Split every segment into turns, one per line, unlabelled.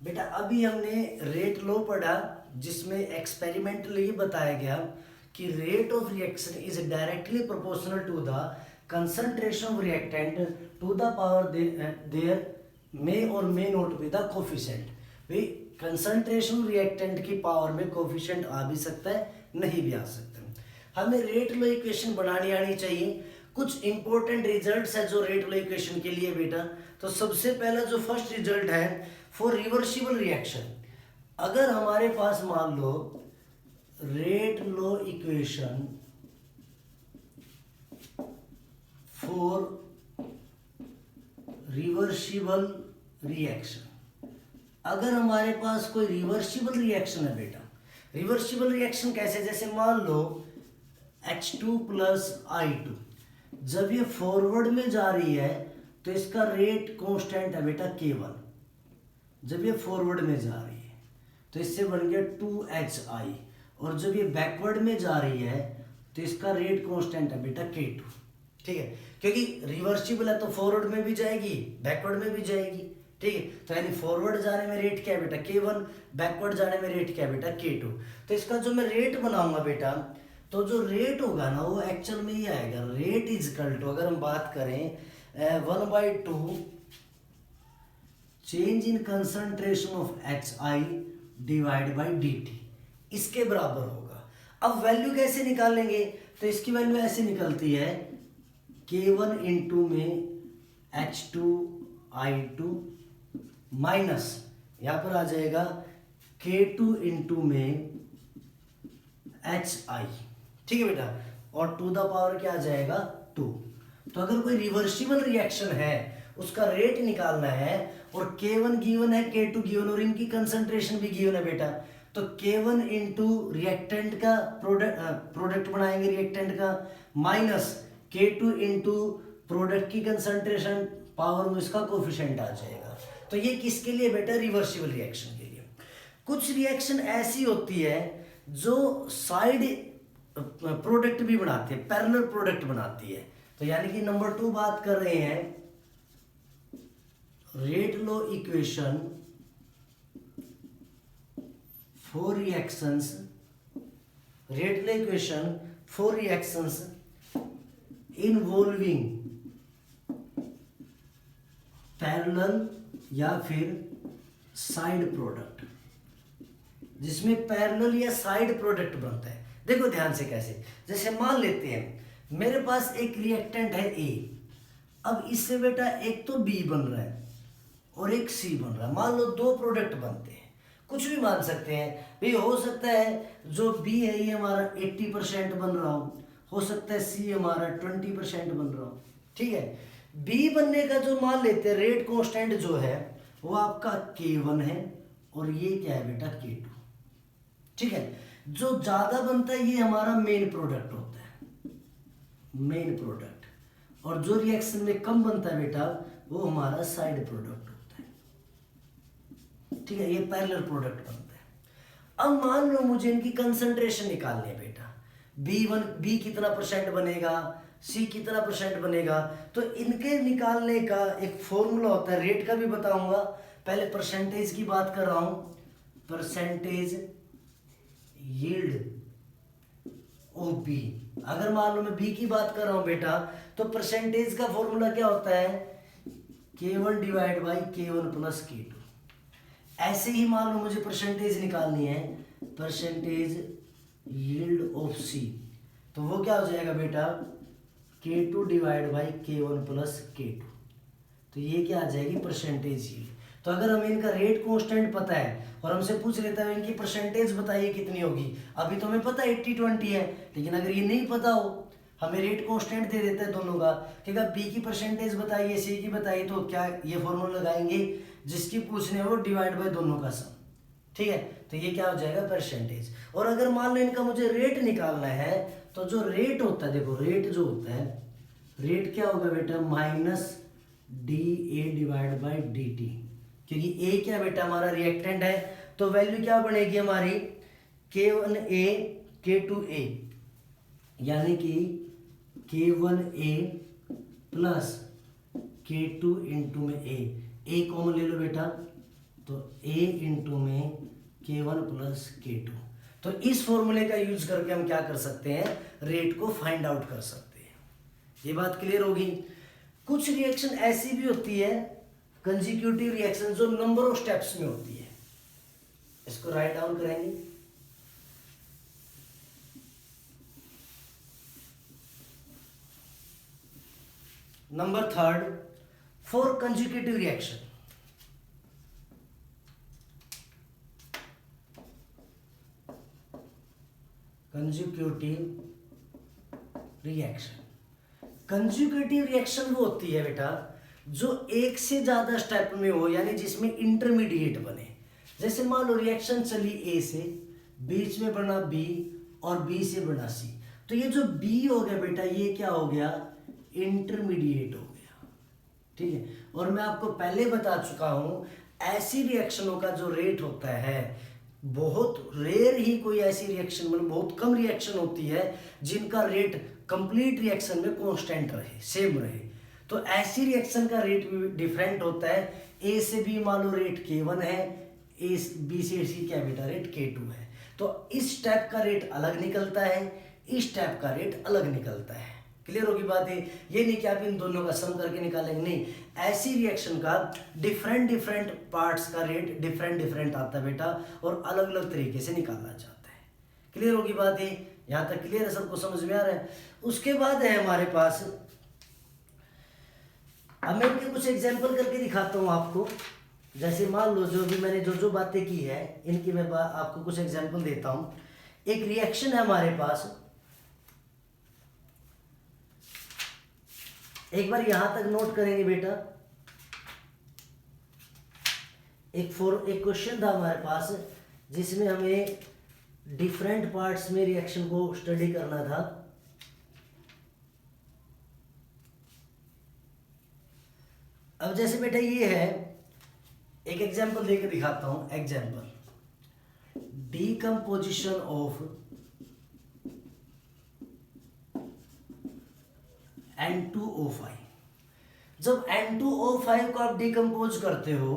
बेटा अभी हमने रेट लॉ पढ़ा, जिसमें एक्सपेरिमेंटली बताया गया कि rate of reaction is directly proportional to the concentration of reactant to the power there may or may not be the coefficient. भाई कंसंट्रेशन रिएक्टेंट की पावर में कोफिशिएंट आ भी सकता है, नहीं भी आ सकता है। हमें रेट लॉ इक्वेशन बनानी आनी चाहिए। कुछ इंपॉर्टेंट रिजल्ट्स है जो रेट लॉ इक्वेशन के लिए बेटा। तो सबसे पहला जो फर्स्ट रिजल्ट है फॉर रिवर्सिबल रिएक्शन, अगर हमारे पास मान लो rate law equation for reversible reaction, अगर हमारे पास कोई रिवर्सिबल रिएक्शन है बेटा, रिवर्सिबल रिएक्शन कैसे, जैसे मान लो H2 प्लस I2, जब ये फॉरवर्ड में जा रही है तो इसका रेट कांस्टेंट है बेटा K1। जब ये फॉरवर्ड में जा रही है तो इससे बन गया 2HI, और जब ये बैकवर्ड में जा रही है तो इसका रेट कांस्टेंट है बेटा K2। ठीक है, क्योंकि रिवर्सिबल है तो फॉरवर्ड में भी जाएगी, बैकवर्ड में भी जाएगी। ठीक है, तो यानी फॉरवर्ड जाने में रेट क्या है बेटा K1, बैकवर्ड जाने में रेट क्या है बेटा K2। तो इसका जो मैं रेट बनाऊंगा बेटा, तो जो रेट होगा ना वो एक्चुअल में ये आएगा, रेट इज इक्वल टू, अगर हम बात करें 1/2 change in concentration of HI divide by dt, इसके बराबर होगा। अब वैल्यू कैसे निकालेंगे, तो इसकी वैल्यू ऐसे निकलती है K1 इंटू में H2I2 माइनस यहाँ पर आ जाएगा K2 इंटू में HI। ठीक है बेटा, और टू द पावर क्या आ जाएगा 2। तो अगर कोई रिवर्सिबल रिएक्शन है उसका रेट निकालना है, और K1 गिवन है, K2 गिवन, और इनकी कंसंट्रेशन भी गिवन है बेटा, तो K1 इंटू रिएक्टेंट का प्रोडक्ट बनाएंगे रिएक्टेंट का, माइनस K2 इंटू प्रोडक्ट की कंसंट्रेशन पावर में इसका कोफिशिएंट आ जाएगा। तो ये किसके लिए बेटा, रिवर्सिबल रिएक्शन के लिए। कुछ रिएक्शन ऐसी होती है जो साइड प्रोडक्ट भी बनाती है, पैरेलल प्रोडक्ट बनाती है। तो यानी कि नंबर 2 बात कर रहे हैं rate law equation for reactions, rate law equation for reactions involving parallel या फिर साइड प्रोडक्ट, जिसमें पैरेलल या साइड प्रोडक्ट बनता है। देखो ध्यान से कैसे, जैसे मान लेते हैं मेरे पास एक रिएक्टेंट है A, अब इससे बेटा एक तो B बन रहा है और एक C बन रहा है। मान लो 2 प्रोडक्ट बनते हैं, कुछ भी मान सकते हैं भाई। हो सकता है जो B है ये हमारा 80% बन रहा हो सकता है C हमारा 20% बन रहा हो। ठीक है, B बनने का जो मान लेते हैं रेट कांस्टेंट जो है वो आपका K1 है, और ये क्या है बेटा K2। ठीक है, जो ज्यादा बनता है ये हमारा मेन प्रोडक्ट होता है, मेन प्रोडक्ट, और जो रिएक्शन में कम बनता है बेटा वो हमारा साइड प्रोडक्ट होता है। ठीक है, ये पैरेलल प्रोडक्ट बनता है। अब मान लो मुझे इनकी कंसंट्रेशन निकालनी है बेटा, B कितना परसेंट बनेगा, C कितना परसेंट बनेगा। तो इनके निकालने का एक फॉर्मूला होता है, रेट का भी बताऊंगा, पहले परसेंटेज की बात कर रहा हूं, परसेंटेज यील्ड ऑफ बी। अगर मान लो मैं बी की बात कर रहा हूं बेटा, तो परसेंटेज का फॉर्मूला क्या होता है K1 divide by K1 plus K2। ऐसे ही मान लो मुझे परसेंटेज निकालनी है, परसेंटेज यील्ड ऑफ सी, तो वो क्या हो जाएगा बेटा K2 divide by K1 plus K2। तो ये क्या आ जाएगी परसेंटेज यील्ड। तो अगर हमें इनका रेट कांस्टेंट पता है और हमसे पूछ लेता है इनकी परसेंटेज बताइए कितनी होगी, अभी तो हमें पता है 80-20 है, लेकिन अगर ये नहीं पता हो, हमें रेट कांस्टेंट दे देता है दोनों का, ठीक है, बी की परसेंटेज बताइए, सी की बताइए, तो क्या ये फॉर्मूला लगाएंगे, जिसकी पूछने हो डिवाइड बाय दोनों का सम। ठीक है, तो ये क्या हो जाएगा परसेंटेज। और अगर मान लो इनका मुझे रेट निकालना है, तो जो रेट होता है, देखो रेट जो होता है, रेट क्या होगा बेटा minus D A divide by D T, क्योंकि ए क्या बेटा हमारा रिएक्टेंट है, तो वैल्यू क्या बनेगी हमारी K1A K2A, यानी कि K1A प्लस K2 इंटू में ए कॉमन ले लो बेटा, तो A इंटू में K1 प्लस K2। तो इस फॉर्मूले का यूज करके हम क्या कर सकते हैं, रेट को फाइंड आउट कर सकते हैं। ये बात क्लियर होगी। कुछ रिएक्शन ऐसी भी होती है कंसेक्यूटिव रिएक्शन जो नंबर ऑफ स्टेप्स में होती है, इसको राइट डाउन करेंगे। Number third, for consecutive reaction, consecutive reaction. Consecutive reaction वो होती है बेटा जो एक से ज्यादा स्टेप में हो, यानी जिसमें इंटरमीडिएट बने। जैसे मान लो रिएक्शन चली ए से, बीच में बना बी और बी से बना सी, तो ये जो बी हो गया बेटा ये क्या हो गया, इंटरमीडिएट हो गया। ठीक है, और मैं आपको पहले बता चुका हूं ऐसी रिएक्शनों का जो रेट होता है, बहुत रेयर ही कोई ऐसी रिएक्शन, मतलब बहुत कम रिएक्शन होती है जिनका रेट कंप्लीट रिएक्शन में कांस्टेंट रहे, सेम रहे। तो ऐसी रिएक्शन का रेट भी डिफरेंट होता है। ए से बी मान लो रेट K1 है, ए बी से सी क्या बेटा रेट K2 है। तो इस स्टेप का रेट अलग निकलता है, इस स्टेप का रेट अलग निकलता है। क्लियर होगी बात है। ये नहीं कि आप इन दोनों का सम करके निकालेंगे, नहीं, ऐसी रिएक्शन का डिफरेंट पार्ट्स का रेट डिफरेंट आता है बेटा, और अलग अलग तरीके से निकाला जाता है। क्लियर होगी बात है, यहाँ तक क्लियर है, सबको समझ में आ रहा है। उसके बाद है हमारे पास, अब मैं इनके कुछ एग्जाम्पल करके दिखाता हूँ आपको। जैसे मान लो जो भी मैंने जो बातें की है इनकी मैं आपको कुछ एग्जाम्पल देता हूँ। एक रिएक्शन है हमारे पास, एक बार यहां तक नोट करेंगे बेटा। एक क्वेश्चन था हमारे पास जिसमें हमें डिफरेंट पार्ट्स में रिएक्शन को स्टडी करना था। अब जैसे बेटा ये है, एक एग्जांपल देकर दिखाता हूं। Example, decomposition of N2O5। जब N2O5 को आप डिकम्पोज करते हो,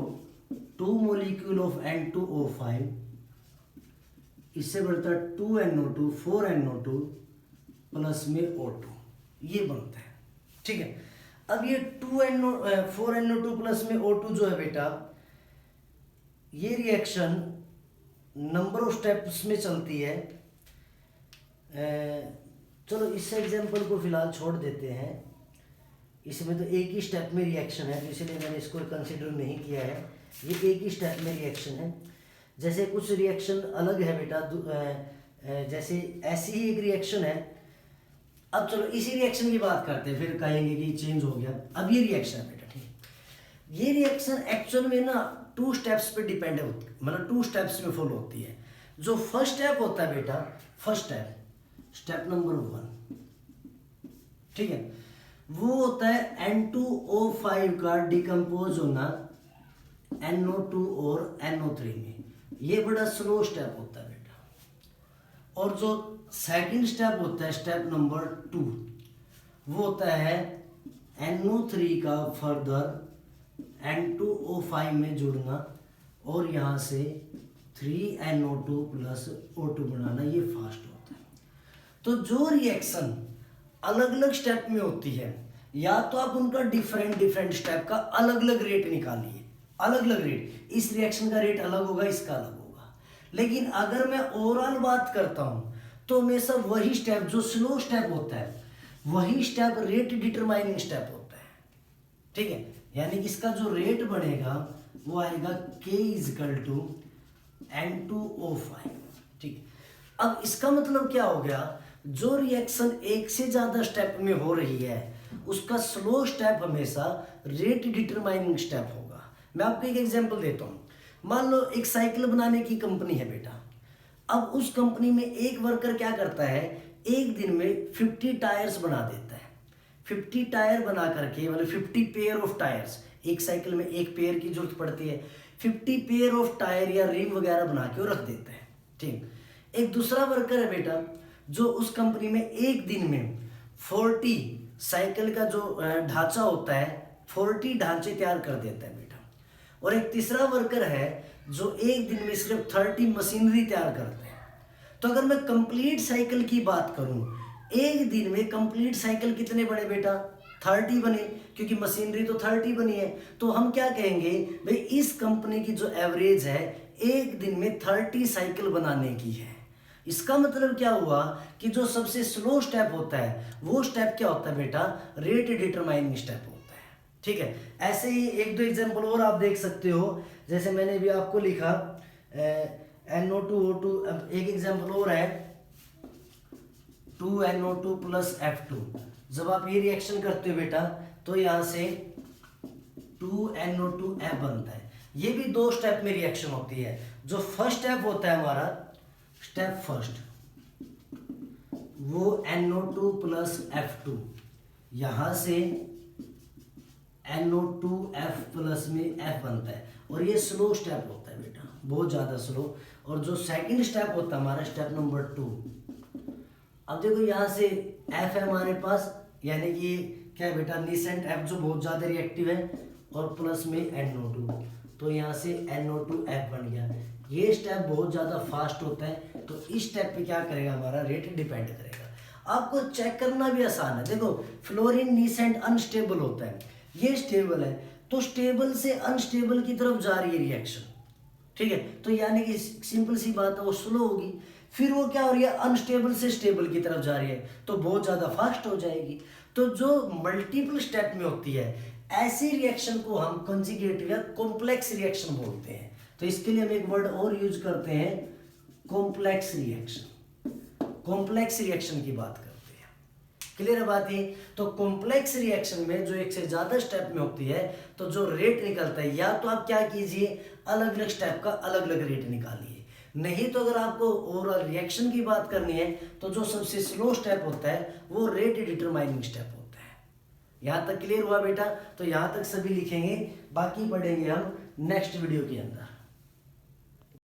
2 मोलिक्यूल ऑफ N2O5, इससे बढ़ता है 2NO2 4NO2 प्लस में O2, ये बनता है। ठीक है, अब ये 4NO2 प्लस में O2 जो है बेटा, ये रिएक्शन नंबर ऑफ स्टेप्स में चलती है। चलो इस एग्जाम्पल को फिलहाल छोड़ देते हैं, इसमें तो एक ही स्टेप में रिएक्शन है, तो इसलिए मैंने इसको कंसिडर नहीं किया है। ये एक ही स्टेप में रिएक्शन है। जैसे कुछ रिएक्शन अलग है बेटा, जैसे ऐसी ही एक रिएक्शन है। अब चलो इसी रिएक्शन की बात करते हैं, फिर कहेंगे कि चेंज हो गया। अब ये रिएक्शन है बेटा, ठीक है, ये रिएक्शन एक्चुअल में ना 2 स्टेप्स पे डिपेंड होती है, मतलब 2 स्टेप्स में फॉलो होती है। जो फर्स्ट स्टेप होता है बेटा, फर्स्ट स्टेप नंबर 1, ठीक है, वो होता है N2O5 का डिकम्पोज होना NO2 और NO3 में। ये बड़ा स्लो स्टेप होता है बेटा। और जो सेकंड स्टेप होता है, स्टेप नंबर 2, वो होता है NO3 का फर्दर N2O5 में जुड़ना और यहाँ से 3NO2 प्लस O2 बनाना, ये फास्ट होता है। तो जो रिएक्शन अलग अलग स्टेप में होती है, या तो आप उनका डिफरेंट स्टेप का अलग अलग रेट निकालिए, अलग अलग रेट, इस रिएक्शन का रेट अलग होगा, इसका अलग होगा। लेकिन अगर मैं ओवरऑल बात करता हूं तो हमेशा वही स्टेप, जो स्लो स्टेप होता है, वही स्टेप रेट डिटरमाइनिंग स्टेप होता है। ठीक है, यानी कि इसका जो रेट बनेगा वो आएगा K = N2O5। ठीक है, अब इसका मतलब क्या हो गया, जो रिएक्शन एक से ज्यादा स्टेप में हो रही है उसका स्लो स्टेप हमेशा रेट डिटरमाइनिंग स्टेप होगा। मैं आपको एक एग्जांपल देता हूँ। मान लो एक साइकिल बनाने की कंपनी है बेटा। अब उस कंपनी में एक वर्कर क्या करता है, एक दिन में 50 टायर्स बना देता है। 50 टायर बना करके, मतलब 50 पेयर ऑफ टायर्स, एक साइकिल में एक पेयर की जरूरत पड़ती है, 50 पेयर ऑफ टायर या रिम वगैरह बना के वो रख देता है। ठीक, एक दूसरा वर्कर है बेटा जो उस कंपनी में एक दिन में 40 साइकिल का जो ढांचा होता है, 40 ढांचे तैयार कर देता है बेटा। और एक तीसरा वर्कर है जो एक दिन में सिर्फ 30 मशीनरी तैयार करते हैं। तो अगर मैं कंप्लीट साइकिल की बात करूं, एक दिन में कंप्लीट साइकिल कितने बने बेटा? 30 बने, क्योंकि मशीनरी तो 30 बनी है। तो हम क्या कहेंगे भाई, इस कंपनी की जो एवरेज है एक दिन में 30 साइकिल बनाने की है। इसका मतलब क्या हुआ कि जो सबसे स्लो स्टेप होता है वो स्टेप क्या होता है बेटा? रेट डिटरमाइनिंग स्टेप होता है। ठीक है, ऐसे ही एक दो एग्जांपल और आप देख सकते हो, जैसे मैंने भी आपको लिखा NO2O2। एक एग्जांपल और है 2NO2 प्लस F2। जब आप ये रिएक्शन करते हो बेटा तो यहाँ से 2NO2F बनता है। ये भी 2 स्टेप में रिएक्शन होती है। जो फर्स्ट स्टेप होता है हमारा, स्टेप फर्स्ट, वो NO2 प्लस F2, यहाँ से NO2F प्लस में F बनता है, और ये स्लो स्टेप होता है बेटा, बहुत ज़्यादा स्लो। और जो सेकंड स्टेप होता है हमारा, स्टेप नंबर 2, अब देखो यहाँ से F है हमारे पास, यानी कि क्या है बेटा? नीसेंट F जो बहुत ज़्यादा रिएक्टिव है, और प्लस में NO2, तो यहाँ से NO2F बन गया। ये स्टेप बहुत ज़्यादा फास्ट होता है, तो इस स्टेप पे क्या करेगा? हमारा रेट डिपेंड करेगा। आपको चेक करना भी आसान है। देखो फ्लोरीन नीसेंट अनस्टेबल होता है, ये स्टेबल है, तो स्टेबल से अनस्टेबल की तरफ जा रही है रिएक्शन। ठीक है, तो यानी कि सिंपल सी बात है, वो स्लो होगी। फिर वो क्या हो रही है? अनस्टेबल से स्टेबल की तरफ जा रही है, तो बहुत ज़्यादा फास्ट हो जाएगी। तो जो मल्टीपल स्टेप में होती है ऐसी रिएक्शन को हम कंजुगेटिव या कॉम्प्लेक्स रिएक्शन बोलते हैं। तो इसके लिए हम एक वर्ड और यूज करते हैं, कॉम्प्लेक्स रिएक्शन। कॉम्प्लेक्स रिएक्शन की बात करते हैं, क्लियर है बात ये? तो कॉम्प्लेक्स रिएक्शन में जो एक से ज्यादा स्टेप में होती है, तो जो रेट निकलता है, या तो आप क्या कीजिए, अलग अलग स्टेप का अलग अलग रेट निकालिए। नहीं तो अगर आपको ओवरऑल रिएक्शन की बात करनी है, तो जो सबसे स्लो स्टेप होता है वो रेट डिटरमाइनिंग स्टेप होता है। यहाँ तक क्लियर हुआ बेटा? तो यहाँ तक सभी लिखेंगे, बाकी पढ़ेंगे हम नेक्स्ट वीडियो के अंदर।